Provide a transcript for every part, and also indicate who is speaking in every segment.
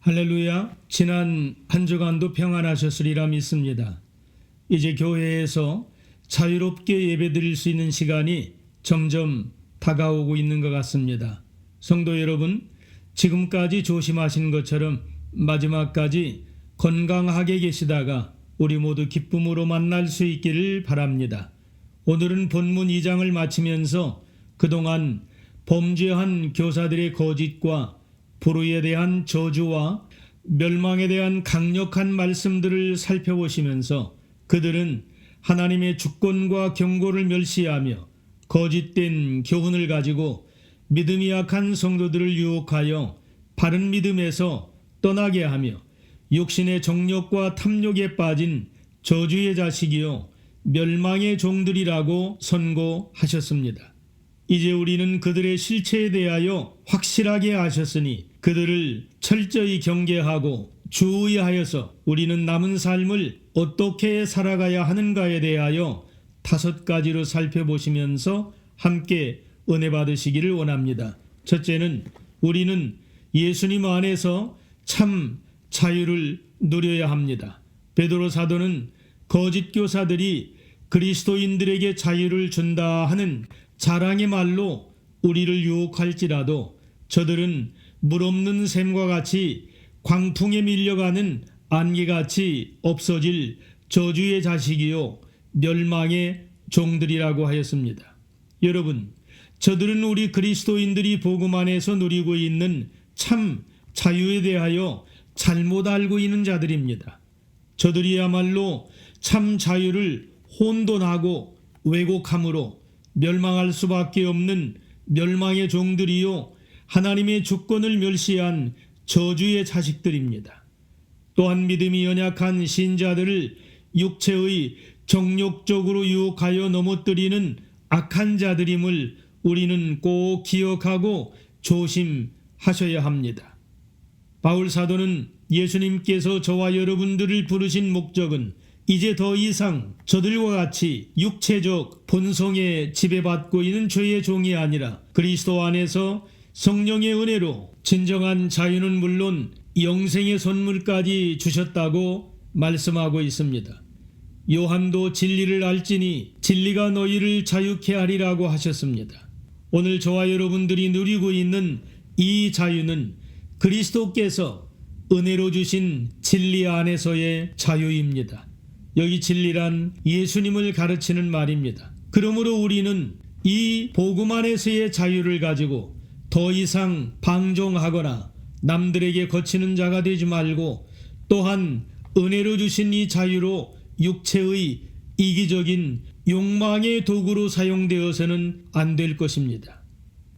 Speaker 1: 할렐루야. 지난 한 주간도 평안하셨으리라 믿습니다. 이제 교회에서 자유롭게 예배드릴 수 있는 시간이 점점 다가오고 있는 것 같습니다. 성도 여러분, 지금까지 조심하신 것처럼 마지막까지 건강하게 계시다가 우리 모두 기쁨으로 만날 수 있기를 바랍니다. 오늘은 본문 2장을 마치면서 그동안 범죄한 교사들의 거짓과 불의에 대한 저주와 멸망에 대한 강력한 말씀들을 살펴보시면서 그들은 하나님의 주권과 경고를 멸시하며 거짓된 교훈을 가지고 믿음이 약한 성도들을 유혹하여 바른 믿음에서 떠나게 하며 육신의 정욕과 탐욕에 빠진 저주의 자식이요 멸망의 종들이라고 선고하셨습니다. 이제 우리는 그들의 실체에 대하여 확실하게 아셨으니 그들을 철저히 경계하고 주의하여서 우리는 남은 삶을 어떻게 살아가야 하는가에 대하여 5가지로 살펴보시면서 함께 은혜 받으시기를 원합니다. 첫째는 우리는 예수님 안에서 참 자유를 누려야 합니다. 베드로 사도는 거짓 교사들이 그리스도인들에게 자유를 준다 하는 자랑의 말로 우리를 유혹할지라도 저들은 물 없는 샘과 같이 광풍에 밀려가는 안개같이 없어질 저주의 자식이요 멸망의 종들이라고 하였습니다. 여러분, 저들은 우리 그리스도인들이 복음 안에서 누리고 있는 참 자유에 대하여 잘못 알고 있는 자들입니다. 저들이야말로 참 자유를 혼돈하고 왜곡함으로 멸망할 수밖에 없는 멸망의 종들이요 하나님의 주권을 멸시한 저주의 자식들입니다. 또한 믿음이 연약한 신자들을 육체의 정욕적으로 유혹하여 넘어뜨리는 악한 자들임을 우리는 꼭 기억하고 조심하셔야 합니다. 바울 사도는 예수님께서 저와 여러분들을 부르신 목적은 이제 더 이상 저들과 같이 육체적 본성에 지배받고 있는 죄의 종이 아니라 그리스도 안에서 성령의 은혜로 진정한 자유는 물론 영생의 선물까지 주셨다고 말씀하고 있습니다. 요한도 진리를 알지니 진리가 너희를 자유케 하리라고 하셨습니다. 오늘 저와 여러분들이 누리고 있는 이 자유는 그리스도께서 은혜로 주신 진리 안에서의 자유입니다. 여기 진리란 예수님을 가르치는 말입니다. 그러므로 우리는 이 복음 안에서의 자유를 가지고 더 이상 방종하거나 남들에게 거치는 자가 되지 말고 또한 은혜로 주신 이 자유로 육체의 이기적인 욕망의 도구로 사용되어서는 안 될 것입니다.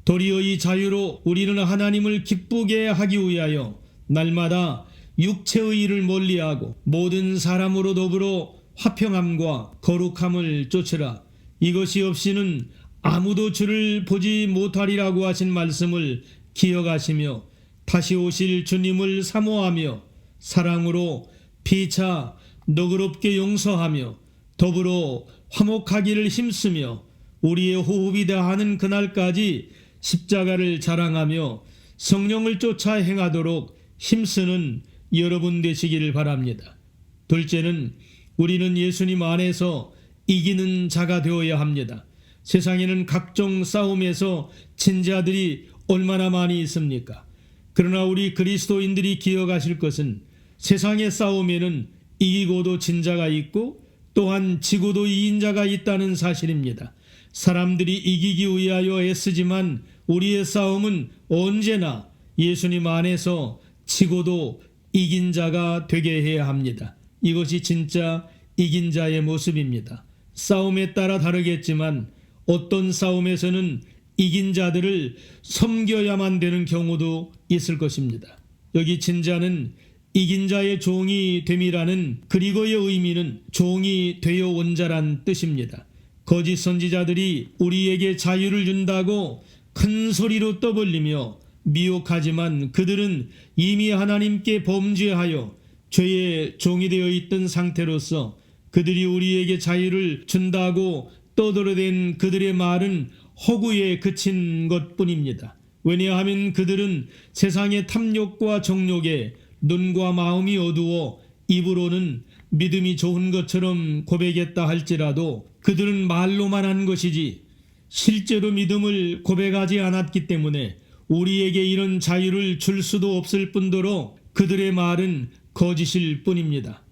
Speaker 1: 도리어 이 자유로 우리는 하나님을 기쁘게 하기 위하여 날마다 육체의 일을 멀리하고 모든 사람으로 더불어 화평함과 거룩함을 쫓으라. 이것이 없이는 아무도 주를 보지 못하리라고 하신 말씀을 기억하시며 다시 오실 주님을 사모하며 사랑으로 피차 너그럽게 용서하며 더불어 화목하기를 힘쓰며 우리의 호흡이 다하는 그날까지 십자가를 자랑하며 성령을 쫓아 행하도록 힘쓰는 여러분 되시기를 바랍니다. 둘째는 우리는 예수님 안에서 이기는 자가 되어야 합니다. 세상에는 각종 싸움에서 진 자들이 얼마나 많이 있습니까? 그러나 우리 그리스도인들이 기억하실 것은 세상의 싸움에는 이기고도 진 자가 있고 또한 지고도 이긴 자가 있다는 사실입니다. 사람들이 이기기 위하여 애쓰지만 우리의 싸움은 언제나 예수님 안에서 지고도 이긴 자가 되게 해야 합니다. 이것이 진짜 이긴 자의 모습입니다. 싸움에 따라 다르겠지만 어떤 싸움에서는 이긴 자들을 섬겨야만 되는 경우도 있을 것입니다. 여기 진 자는 이긴 자의 종이 됨이라는 그리고의 의미는 종이 되어 온 자란 뜻입니다. 거짓 선지자들이 우리에게 자유를 준다고 큰 소리로 떠벌리며 미혹하지만 그들은 이미 하나님께 범죄하여 죄의 종이 되어 있던 상태로서 그들이 우리에게 자유를 준다고 떠들어댄 그들의 말은 허구에 그친 것뿐입니다. 왜냐하면 그들은 세상의 탐욕과 정욕에 눈과 마음이 어두워 입으로는 믿음이 좋은 것처럼 고백했다 할지라도 그들은 말로만 한 것이지 실제로 믿음을 고백하지 않았기 때문에 우리에게 이런 자유를 줄 수도 없을 뿐더러 그들의 말은 거짓일 뿐입니다.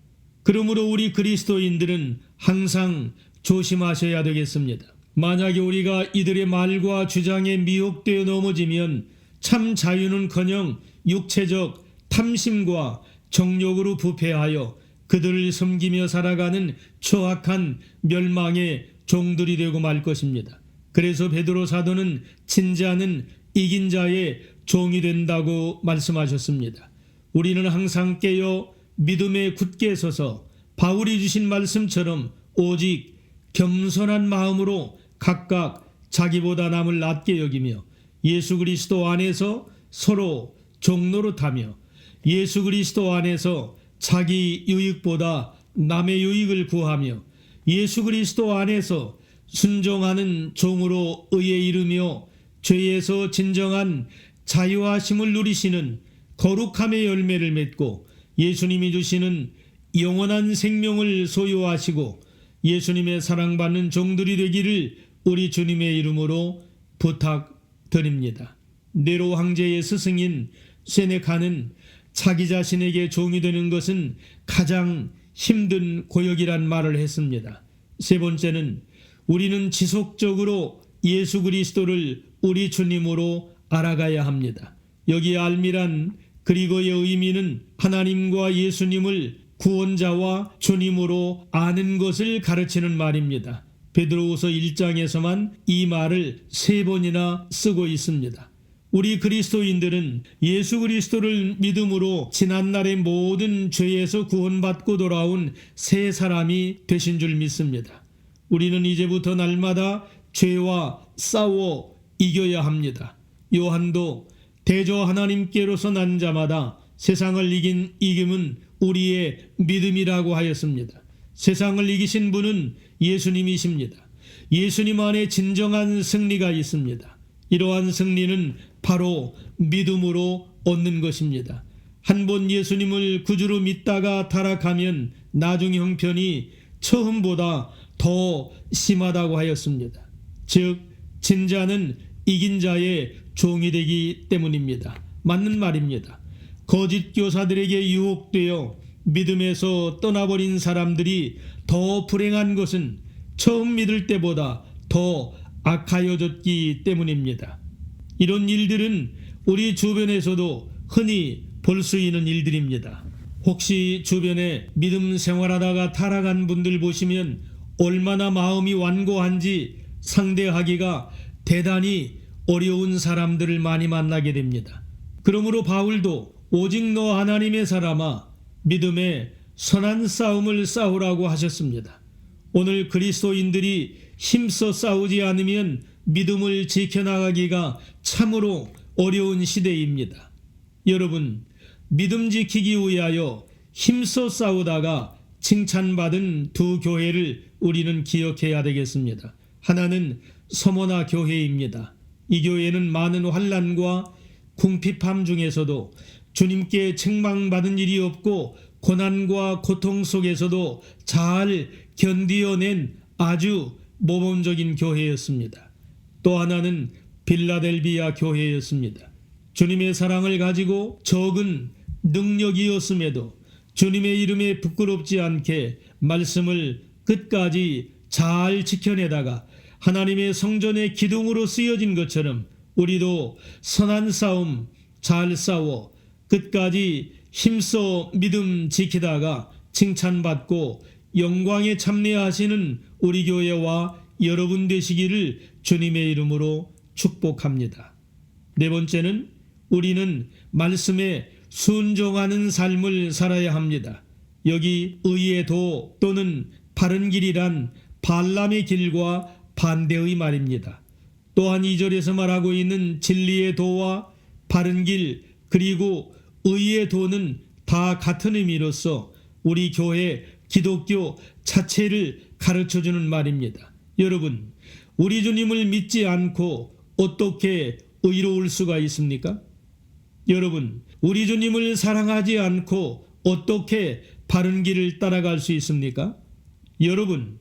Speaker 1: 그러므로 우리 그리스도인들은 항상 조심하셔야 되겠습니다. 만약에 우리가 이들의 말과 주장에 미혹되어 넘어지면 참 자유는커녕 육체적 탐심과 정욕으로 부패하여 그들을 섬기며 살아가는 추악한 멸망의 종들이 되고 말 것입니다. 그래서 베드로 사도는 진자는 이긴 자의 종이 된다고 말씀하셨습니다. 우리는 항상 깨어 믿음에 굳게 서서 바울이 주신 말씀처럼 오직 겸손한 마음으로 각각 자기보다 남을 낮게 여기며 예수 그리스도 안에서 서로 종노릇하며 예수 그리스도 안에서 자기 유익보다 남의 유익을 구하며 예수 그리스도 안에서 순종하는 종으로 의에 이르며 죄에서 진정한 자유하심을 누리시는 거룩함의 열매를 맺고 예수님이 주시는 영원한 생명을 소유하시고 예수님의 사랑받는 종들이 되기를 우리 주님의 이름으로 부탁드립니다. 네로 황제의 스승인 세네카는 자기 자신에게 종이 되는 것은 가장 힘든 고역이란 말을 했습니다. 세 번째는 우리는 지속적으로 예수 그리스도를 우리 주님으로 알아가야 합니다. 여기 알미란 그리고의 의미는 하나님과 예수님을 구원자와 주님으로 아는 것을 가르치는 말입니다. 베드로후서 1장에서만 이 말을 3번이나 쓰고 있습니다. 우리 그리스도인들은 예수 그리스도를 믿음으로 지난날의 모든 죄에서 구원받고 돌아온 새 사람이 되신 줄 믿습니다. 우리는 이제부터 날마다 죄와 싸워 이겨야 합니다. 요한도 대저 하나님께로서 난 자마다 세상을 이긴 이김은 우리의 믿음이라고 하였습니다. 세상을 이기신 분은 예수님이십니다. 예수님 안에 진정한 승리가 있습니다. 이러한 승리는 바로 믿음으로 얻는 것입니다. 한 번 예수님을 구주로 믿다가 타락하면 나중 형편이 처음보다 더 심하다고 하였습니다. 즉 진자는 이긴 자의 종이 되기 때문입니다. 맞는 말입니다. 거짓 교사들에게 유혹되어 믿음에서 떠나버린 사람들이 더 불행한 것은 처음 믿을 때보다 더 악하여졌기 때문입니다. 이런 일들은 우리 주변에서도 흔히 볼 수 있는 일들입니다. 혹시 주변에 믿음 생활하다가 타락한 분들 보시면 얼마나 마음이 완고한지 상대하기가 대단히 어려운 사람들을 많이 만나게 됩니다. 그러므로 바울도 오직 너 하나님의 사람아 믿음의 선한 싸움을 싸우라고 하셨습니다. 오늘 그리스도인들이 힘써 싸우지 않으면 믿음을 지켜나가기가 참으로 어려운 시대입니다. 여러분, 믿음 지키기 위하여 힘써 싸우다가 칭찬받은 두 교회를 우리는 기억해야 되겠습니다. 하나는 서머나 교회입니다. 이 교회는 많은 환난과 궁핍함 중에서도 주님께 책망받은 일이 없고 고난과 고통 속에서도 잘 견디어낸 아주 모범적인 교회였습니다. 또 하나는 빌라델비아 교회였습니다. 주님의 사랑을 가지고 적은 능력이었음에도 주님의 이름에 부끄럽지 않게 말씀을 끝까지 잘 지켜내다가 하나님의 성전의 기둥으로 쓰여진 것처럼 우리도 선한 싸움 잘 싸워 끝까지 힘써 믿음 지키다가 칭찬받고 영광에 참여하시는 우리 교회와 여러분 되시기를 주님의 이름으로 축복합니다. 네 번째는 우리는 말씀에 순종하는 삶을 살아야 합니다. 여기 의의 도 또는 바른 길이란 발람의 길과 반대의 말입니다. 또한 2절에서 말하고 있는 진리의 도와 바른 길 그리고 의의 도는 다 같은 의미로서 우리 교회 기독교 자체를 가르쳐주는 말입니다. 여러분, 우리 주님을 믿지 않고 어떻게 의로울 수가 있습니까? 여러분, 우리 주님을 사랑하지 않고 어떻게 바른 길을 따라갈 수 있습니까? 여러분,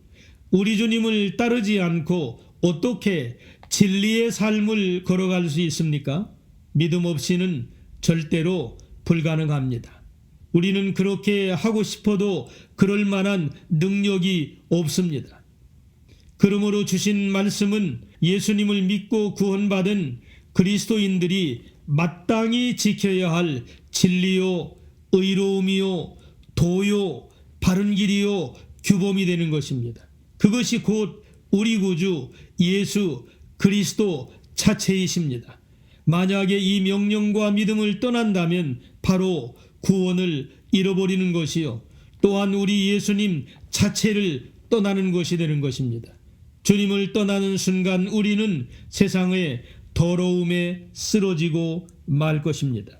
Speaker 1: 우리 주님을 따르지 않고 어떻게 진리의 삶을 걸어갈 수 있습니까? 믿음 없이는 절대로 불가능합니다. 우리는 그렇게 하고 싶어도 그럴 만한 능력이 없습니다. 그러므로 주신 말씀은 예수님을 믿고 구원받은 그리스도인들이 마땅히 지켜야 할 진리요, 의로움이요, 도요, 바른 길이요, 규범이 되는 것입니다. 그것이 곧 우리 구주 예수 그리스도 자체이십니다. 만약에 이 명령과 믿음을 떠난다면 바로 구원을 잃어버리는 것이요, 또한 우리 예수님 자체를 떠나는 것이 되는 것입니다. 주님을 떠나는 순간 우리는 세상의 더러움에 쓰러지고 말 것입니다.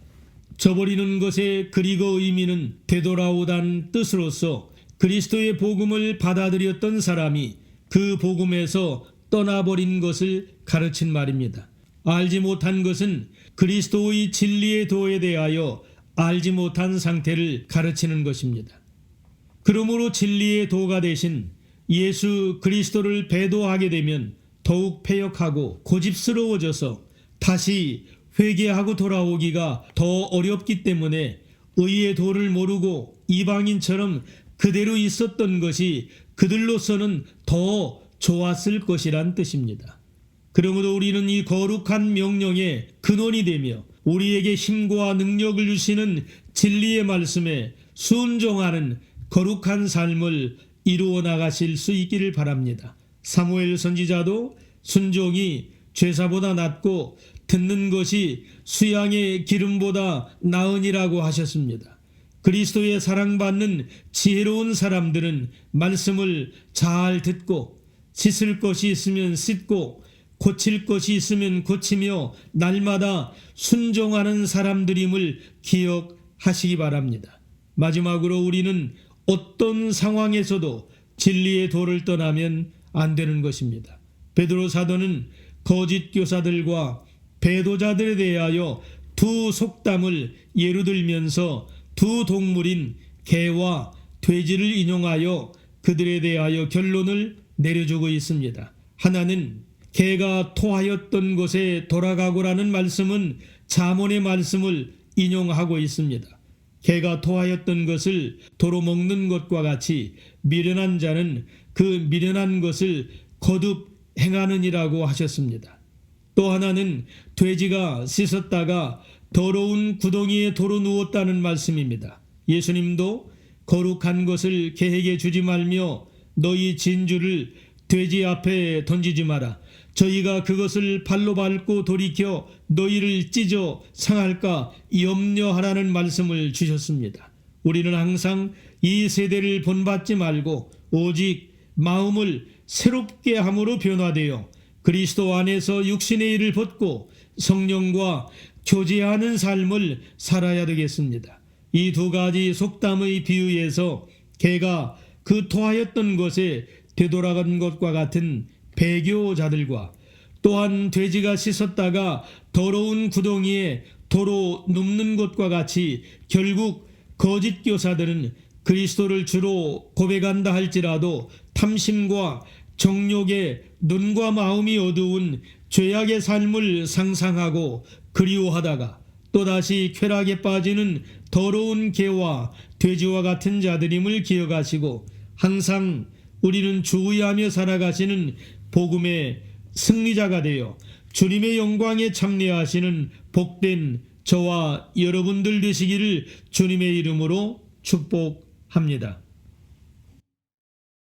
Speaker 1: 저버리는 것의 그리고 의미는 되돌아오다는 뜻으로서 그리스도의 복음을 받아들였던 사람이 그 복음에서 떠나버린 것을 가르친 말입니다. 알지 못한 것은 그리스도의 진리의 도에 대하여 알지 못한 상태를 가르치는 것입니다. 그러므로 진리의 도가 되신 예수 그리스도를 배도하게 되면 더욱 패역하고 고집스러워져서 다시 회개하고 돌아오기가 더 어렵기 때문에 의의 도를 모르고 이방인처럼 그대로 있었던 것이 그들로서는 더 좋았을 것이란 뜻입니다. 그러므로 우리는 이 거룩한 명령의 근원이 되며 우리에게 힘과 능력을 주시는 진리의 말씀에 순종하는 거룩한 삶을 이루어 나가실 수 있기를 바랍니다. 사무엘 선지자도 순종이 제사보다 낫고 듣는 것이 수양의 기름보다 나으니라고 하셨습니다. 그리스도의 사랑받는 지혜로운 사람들은 말씀을 잘 듣고 씻을 것이 있으면 씻고 고칠 것이 있으면 고치며 날마다 순종하는 사람들임을 기억하시기 바랍니다. 마지막으로 우리는 어떤 상황에서도 진리의 도를 떠나면 안 되는 것입니다. 베드로 사도는 거짓 교사들과 배도자들에 대하여 두 속담을 예로 들면서 두 동물인 개와 돼지를 인용하여 그들에 대하여 결론을 내려주고 있습니다. 하나는 개가 토하였던 곳에 돌아가고라는 말씀은 잠언의 말씀을 인용하고 있습니다. 개가 토하였던 것을 도로 먹는 것과 같이 미련한 자는 그 미련한 것을 거듭 행하느니라고 하셨습니다. 또 하나는 돼지가 씻었다가 더러운 구덩이에 도로 누웠다는 말씀입니다. 예수님도 거룩한 것을 개에게 주지 말며 너희 진주를 돼지 앞에 던지지 마라. 저희가 그것을 발로 밟고 돌이켜 너희를 찢어 상할까 염려하라는 말씀을 주셨습니다. 우리는 항상 이 세대를 본받지 말고 오직 마음을 새롭게 함으로 변화되어 그리스도 안에서 육신의 일을 벗고 성령과 교제하는 삶을 살아야 되겠습니다. 이 두 가지 속담의 비유에서 개가 그 토하였던 것에 되돌아간 것과 같은 배교자들과 또한 돼지가 씻었다가 더러운 구덩이에 도로 눕는 것과 같이 결국 거짓 교사들은 그리스도를 주로 고백한다 할지라도 탐심과 정욕에 눈과 마음이 어두운 죄악의 삶을 상상하고 그리워하다가 또다시 쾌락에 빠지는 더러운 개와 돼지와 같은 자들임을 기억하시고 항상 우리는 주의하며 살아가시는 복음의 승리자가 되어 주님의 영광에 참여하시는 복된 저와 여러분들 되시기를 주님의 이름으로 축복합니다.